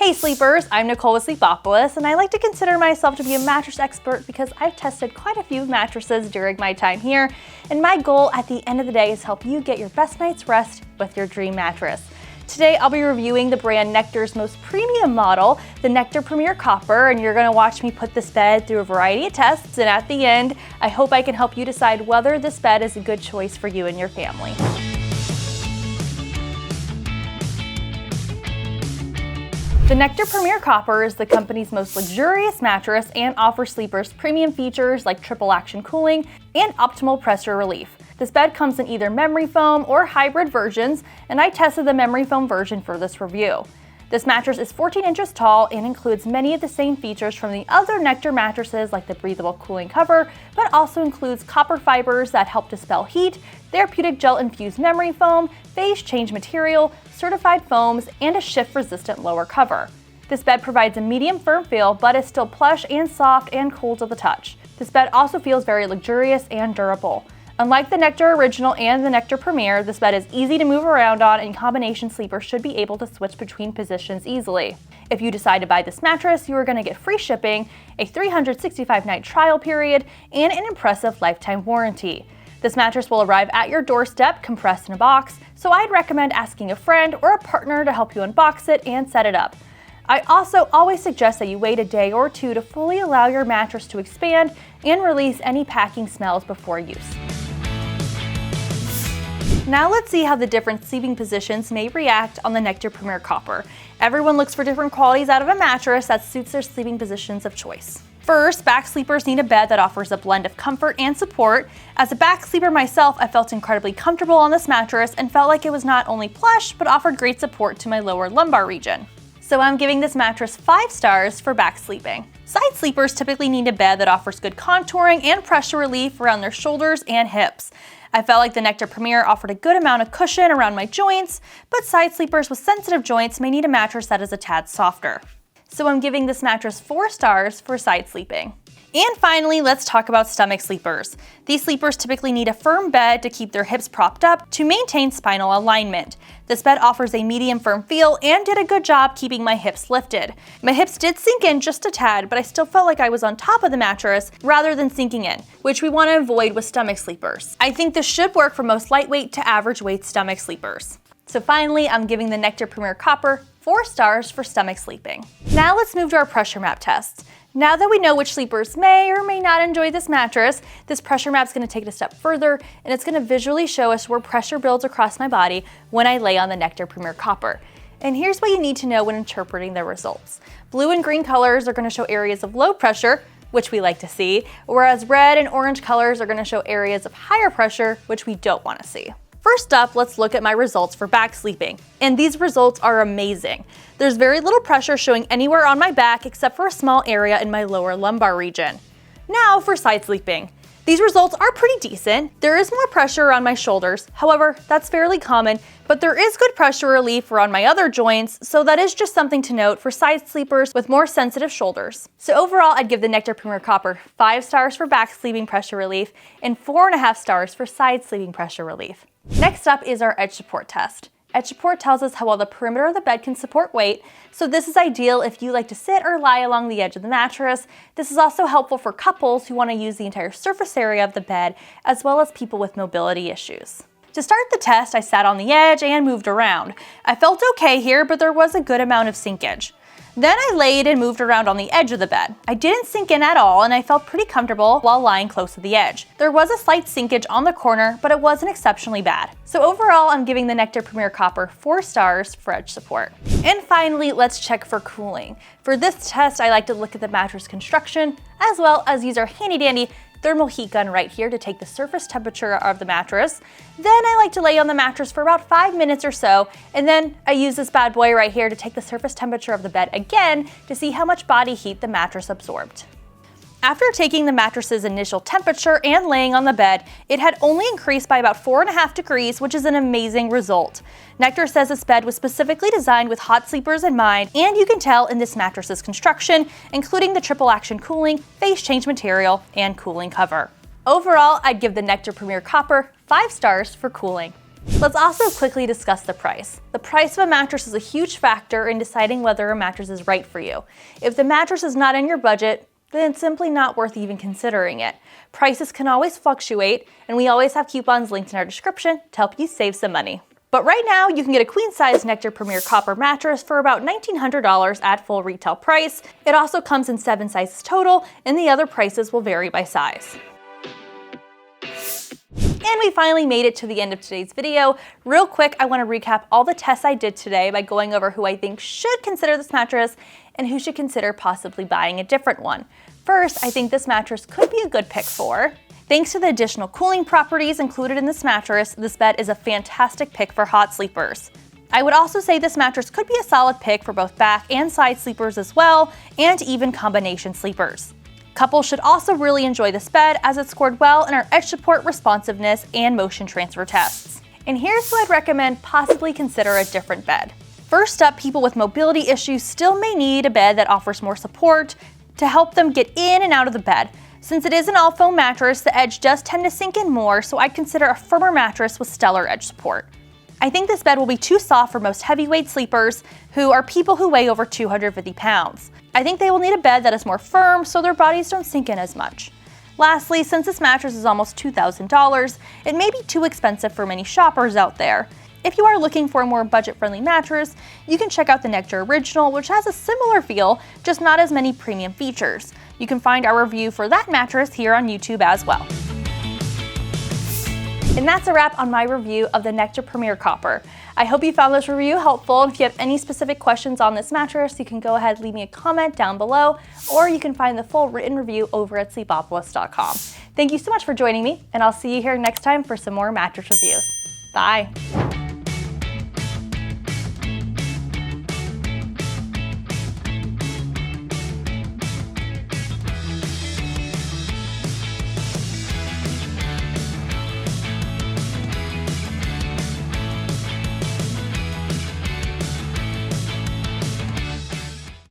Hey sleepers, I'm Nicole with Sleepopolis, and I like to consider myself to be a mattress expert because I've tested quite a few mattresses during my time here, and my goal at the end of the day is to help you get your best night's rest with your dream mattress. Today I'll be reviewing the brand Nectar's most premium model, the Nectar Premier Copper, and you're going to watch me put this bed through a variety of tests, and at the end, I hope I can help you decide whether this bed is a good choice for you and your family. The Nectar Premier Copper is the company's most luxurious mattress and offers sleepers premium features like triple action cooling and optimal pressure relief. This bed comes in either memory foam or hybrid versions, and I tested the memory foam version for this review. This mattress is 14 inches tall and includes many of the same features from the other Nectar mattresses like the breathable cooling cover, but also includes copper fibers that help dispel heat, therapeutic gel-infused memory foam, phase change material, certified foams, and a shift-resistant lower cover. This bed provides a medium firm feel, but is still plush and soft and cool to the touch. This bed also feels very luxurious and durable. Unlike the Nectar Original and the Nectar Premier, this bed is easy to move around on, and combination sleepers should be able to switch between positions easily. If you decide to buy this mattress, you are going to get free shipping, a 365-night trial period, and an impressive lifetime warranty. This mattress will arrive at your doorstep compressed in a box, so I'd recommend asking a friend or a partner to help you unbox it and set it up. I also always suggest that you wait a day or two to fully allow your mattress to expand and release any packing smells before use. Now let's see how the different sleeping positions may react on the Nectar Premier Copper. Everyone looks for different qualities out of a mattress that suits their sleeping positions of choice. First, back sleepers need a bed that offers a blend of comfort and support. As a back sleeper myself, I felt incredibly comfortable on this mattress and felt like it was not only plush, but offered great support to my lower lumbar region. So I'm giving this mattress 5 stars for back sleeping. Side sleepers typically need a bed that offers good contouring and pressure relief around their shoulders and hips. I felt like the Nectar Premier offered a good amount of cushion around my joints, but side sleepers with sensitive joints may need a mattress that is a tad softer. So I'm giving this mattress 4 stars for side sleeping. And finally, let's talk about stomach sleepers. These sleepers typically need a firm bed to keep their hips propped up to maintain spinal alignment. This bed offers a medium firm feel and did a good job keeping my hips lifted. My hips did sink in just a tad, but I still felt like I was on top of the mattress rather than sinking in, which we want to avoid with stomach sleepers. I think this should work for most lightweight to average weight stomach sleepers. So finally, I'm giving the Nectar Premier Copper 4 stars for stomach sleeping. Now let's move to our pressure map test. Now that we know which sleepers may or may not enjoy this mattress, this pressure map is going to take it a step further, and it's going to visually show us where pressure builds across my body when I lay on the Nectar Premier Copper. And here's what you need to know when interpreting the results. Blue and green colors are going to show areas of low pressure, which we like to see, whereas red and orange colors are going to show areas of higher pressure, which we don't want to see. First up, let's look at my results for back sleeping. And these results are amazing. There's very little pressure showing anywhere on my back except for a small area in my lower lumbar region. Now for side sleeping. These results are pretty decent. There is more pressure around my shoulders. However, that's fairly common, but there is good pressure relief around my other joints, so that is just something to note for side sleepers with more sensitive shoulders. So overall, I'd give the Nectar Premier Copper 5 stars for back sleeping pressure relief and 4.5 stars for side sleeping pressure relief. Next up is our edge support test. Edge support tells us how well the perimeter of the bed can support weight, so this is ideal if you like to sit or lie along the edge of the mattress. This is also helpful for couples who want to use the entire surface area of the bed, as well as people with mobility issues. To start the test, I sat on the edge and moved around. I felt okay here, but there was a good amount of sinkage. Then I laid and moved around on the edge of the bed. I didn't sink in at all, and I felt pretty comfortable while lying close to the edge. There was a slight sinkage on the corner, but it wasn't exceptionally bad. So overall, I'm giving the Nectar Premier Copper 4 stars for edge support. And finally, let's check for cooling. For this test, I like to look at the mattress construction, as well as use our handy dandy thermal heat gun right here to take the surface temperature of the mattress. Then I like to lay on the mattress for about 5 minutes or so, and then I use this bad boy right here to take the surface temperature of the bed again to see how much body heat the mattress absorbed. After taking the mattress's initial temperature and laying on the bed, it had only increased by about 4.5 degrees, which is an amazing result. Nectar says this bed was specifically designed with hot sleepers in mind, and you can tell in this mattress's construction, including the triple action cooling, phase change material, and cooling cover. Overall, I'd give the Nectar Premier Copper 5 stars for cooling. Let's also quickly discuss the price. The price of a mattress is a huge factor in deciding whether a mattress is right for you. If the mattress is not in your budget, then it's simply not worth even considering it. Prices can always fluctuate, and we always have coupons linked in our description to help you save some money. But right now, you can get a queen-size Nectar Premier Copper mattress for about $1,900 at full retail price. It also comes in 7 sizes total, and the other prices will vary by size. And we finally made it to the end of today's video. Real quick, I want to recap all the tests I did today by going over who I think should consider this mattress and who should consider possibly buying a different one. First, I think this mattress could be a good pick for. Thanks to the additional cooling properties included in this mattress, this bed is a fantastic pick for hot sleepers. I would also say this mattress could be a solid pick for both back and side sleepers as well, and even combination sleepers. Couples should also really enjoy this bed as it scored well in our edge support, responsiveness, and motion transfer tests. And here's who I'd recommend possibly consider a different bed. First up, people with mobility issues still may need a bed that offers more support to help them get in and out of the bed. Since it is an all-foam mattress, the edge does tend to sink in more, so I'd consider a firmer mattress with stellar edge support. I think this bed will be too soft for most heavyweight sleepers who are people who weigh over 250 pounds. I think they will need a bed that is more firm so their bodies don't sink in as much. Lastly, since this mattress is almost $2,000, it may be too expensive for many shoppers out there. If you are looking for a more budget-friendly mattress, you can check out the Nectar Original, which has a similar feel, just not as many premium features. You can find our review for that mattress here on YouTube as well. And that's a wrap on my review of the Nectar Premier Copper. I hope you found this review helpful. If you have any specific questions on this mattress, you can go ahead and leave me a comment down below, or you can find the full written review over at Sleepopolis.com. Thank you so much for joining me, and I'll see you here next time for some more mattress reviews. Bye.